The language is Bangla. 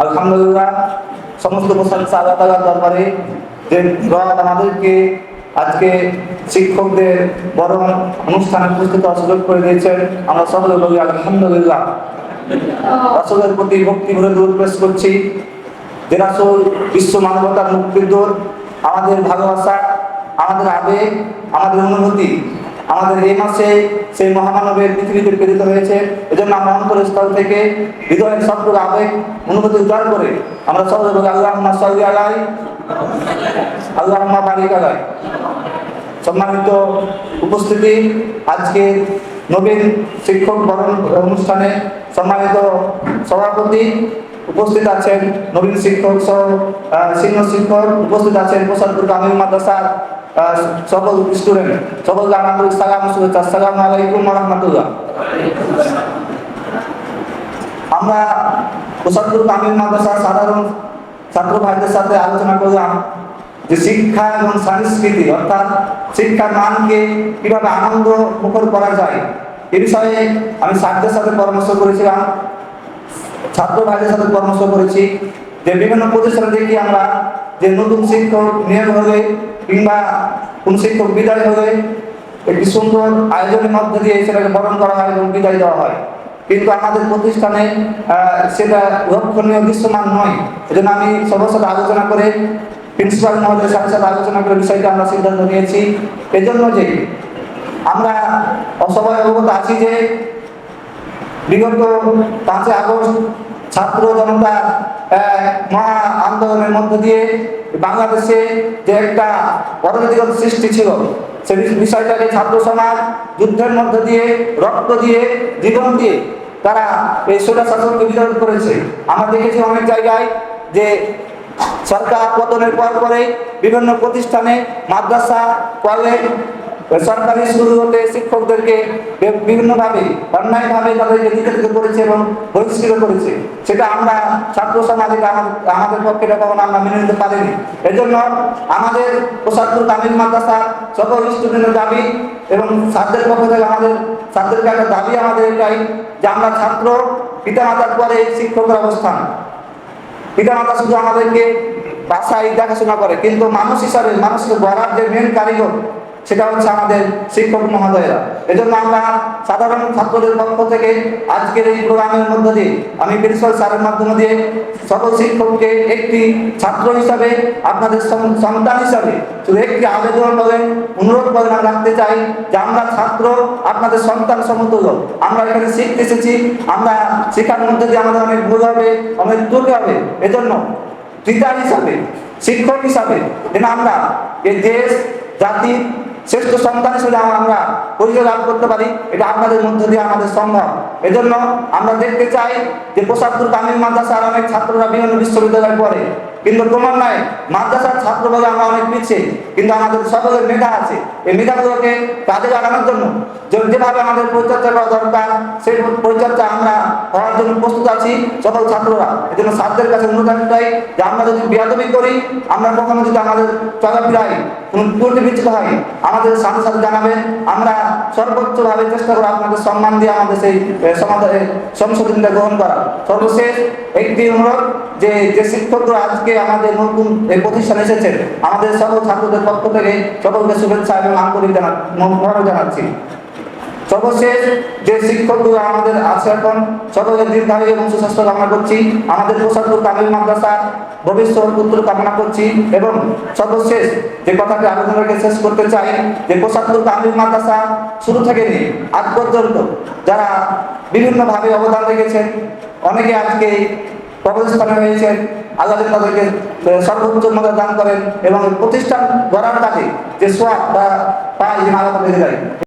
আলহামদুলিল্লাহ সমস্ত প্রশংসা আল্লাহ তাআলার দরবারে যে রব আমাদেরকে আজকে শিক্ষকদের বড় অনুষ্ঠানে উপস্থিত হওয়ার সুযোগ করে দিয়েছেন। আমরা সকলে বলি আলহামদুলিল্লাহ। রাসূলের প্রতি ভক্তি ভরে দরুদ পেশ করছি। যে রাসূল বিশ্ব মানবতার মুক্তির দূত, আমাদের ভালোবাসা, আমাদের আবেগ, আমাদের অনুভূতি, আমাদের এই মাসে সেই মহামানবের পৃথিবীতে প্রেরিত হয়েছে। এজন্য আমরা অন্তরস্থল থেকে হৃদয়ের সবটুকু আবেগ অনুভূতি উদ্ধার করে আমরা সকলে বলি আল্লাহুম্মা সাল্লি আলাইহি আল্লাহুম্মা বারিক আলাইহি। সম্মানিত উপস্থিতি, আজকে নবীন শিক্ষক বরণ অনুষ্ঠানে সম্মানিত সভাপতি উপস্থিত আছেন, নবীন শিক্ষক সহ সিনিয়র শিক্ষক উপস্থিত আছেন, প্রসাদপুর কামিল মাদ্রাসার সকল স্টুডেন্ট, সকলকে আন্তরিক সালাম শুভেচ্ছা। আসসালামু আলাইকুম ওয়া রাহমাতুল্লাহ। আমরা প্রসাদপুর কামিল মাদ্রাসার সাধারণ ছাত্র ভাইদের সাথে আলোচনা করলাম যে শিক্ষা এবং সংস্কৃতি অর্থাৎ শিক্ষার মানকে কিভাবে আনন্দ মুখর করা যায় এ বিষয়ে আমি ছাত্রদের সাথে পরামর্শ করেছিলাম, ছাত্র ভাইদের সাথে পরামর্শ করেছি যে বিভিন্ন প্রতিষ্ঠানে দেখি আমরা যে নতুন শিক্ষক নিয়োগ হলে কিংবা কোন শিক্ষক বিদায় হলে একটি সুন্দর আয়োজনের মধ্যে দিয়ে সেটাকে বরণ করা হয় এবং বিদায় দেওয়া হয়, কিন্তু আমাদের প্রতিষ্ঠানে সেটা লক্ষণীয় দৃশ্যমান নয়। এজন্য আমি সবার সাথে আলোচনা করে প্রিন্সিপাল মহোদয়ের সাথে সাথে আলোচনা করে বিষয়টা আমরা সিদ্ধান্ত নিয়েছি। এজন্য যে আমরা অসবাই অবগত আছি যে বিগত 5 আগস্ট ছাত্র জনতা মহা আন্দোলনের মধ্য দিয়ে বাংলাদেশে যে একটা অরাজকতার সৃষ্টি ছিল, সেই বিষয়টাকে ছাত্র সমাজ যুদ্ধের মধ্য দিয়ে রক্ত দিয়ে জীবন দিয়ে তারা এই স্বৈরাচার শাসনকে বিরোধ করেছে। আমরা দেখেছি অনেক জায়গায় যে সরকার পতনের পরে বিভিন্ন প্রতিষ্ঠানে মাদ্রাসা, কলেজ, সরকারি স্কুলগুলোতে শিক্ষকদেরকে বিভিন্নভাবে অন্যায়ভাবে তাদেরকে নির্যাতিত করেছে এবং বহিষ্কৃত করেছে। সেটা আমরা ছাত্র সমাজে আমাদের পক্ষে কখনো আমরা মেনে নিতে পারিনি। এজন্য আমাদের প্রসাদপুর কামিল মাদ্রাসা সকল স্টুডেন্টের দাবি এবং ছাত্রদের পক্ষ থেকে আমাদের ছাত্রদের একটা দাবি আমাদের এটাই যে আমরা ছাত্র পিতামাতার পরে শিক্ষকের অবস্থান। পিতামাতা শুধু আমাদেরকে বাসায় দেখাশোনা করে, কিন্তু মানুষ হিসাবে মানুষকে গড়ার যে মেন কারিগর সেটা হচ্ছে আমাদের শিক্ষক মহোদয়েরা। এজন্য আমরা সাধারণ ছাত্রদের পক্ষ থেকে আজকের এই প্রোগ্রামের মধ্য দিয়ে আমি প্রিন্সিপাল স্যারের মাধ্যমে দিয়ে সকল শিক্ষককে একটি ছাত্র হিসাবে, আপনাদের সন্তান হিসাবে শুধু একটি আবেদন বলেন, অনুরোধ বলেন আমরা রাখতে চাই যে আমরা ছাত্র আপনাদের সন্তান সমতুল্য। আমরা এখানে শিখতে এসেছি, আমরা শেখার মধ্যে দিয়ে আমাদের অনেক ভুল হবে, অনেক ত্রুটি হবে। এজন্য পিতা হিসাবে, শিক্ষক হিসাবে যেন আমরা এই দেশ জাতি শ্রেষ্ঠ সন্তান হিসেবে আমরা পরিচয় লাভ করতে পারি, এটা আপনাদের মধ্য দিয়ে আমাদের সম্ভব। এজন্য আমরা দেখতে চাই যে প্রসাদপুর কামিল মাদ্রাসার অনেক ছাত্ররা বিভিন্ন বিশ্ববিদ্যালয়ে পড়ে, কিন্তু ক্রমান্বয়ে মাদ্রাসার ছাত্র বলে আমরা অনেক পিছিয়ে, কিন্তু আমাদের সকলের মেধা আছে। এই মেধাগুলোকে কাজে লাগানোর জন্য যেভাবে আমাদের পরিচর্যা করা দরকার সেই পরিচর্যা আমরা হওয়ার জন্য প্রস্তুত আছি সকল ছাত্ররা। এই জন্য ছাত্রদের কাছে অনুরোধ একটাই যে আমরা যদি বেয়াদবি করি, আমরা কখনো যদি আমাদের চলাফেরায় কোনো ত্রুটি বিচ্যুত হয় আমাদের সাথে সাথে জানাবেন। আমরা সর্বোচ্চভাবে চেষ্টা করব আপনাদের সম্মান দিয়ে আমাদের সেই সংশোধনীটা গ্রহণ করা। সর্বশেষ একটি অনুরোধ যে শিক্ষকরা আজকে আমাদের নতুন এই প্রতিষ্ঠানে এসেছেন, আমাদের সকল ছাত্রদের পক্ষ থেকে সকলকে শুভেচ্ছা এবং আন্তরিক জানাচ্ছি। সর্বশেষ যে শিক্ষকগুলো আমাদের আছে এখন সকলের দীর্ঘায়ু এবং সুস্বাস্থ্য কামনা করছি, আমাদের প্রসাদপুর কামিল মাদ্রাসার ভবিষ্যৎ উত্তর কামনা করছি। এবং সর্বশেষ যে কথাটি আলোচনাকে শেষ করতে চাই যে প্রসাদপুর কামিল মাদ্রাসা শুরু থেকে নিয়ে আজ পর্যন্ত যারা বিভিন্নভাবে অবদান রেখেছেন, অনেকে আজকে কবরস্থানে হয়েছেন, আল্লাহ তাদেরকে সর্বোচ্চ মর্যাদা দান করেন এবং প্রতিষ্ঠান গড়ার কাজে যে সোয়াব পায় আলাদা বেড়ে যায়।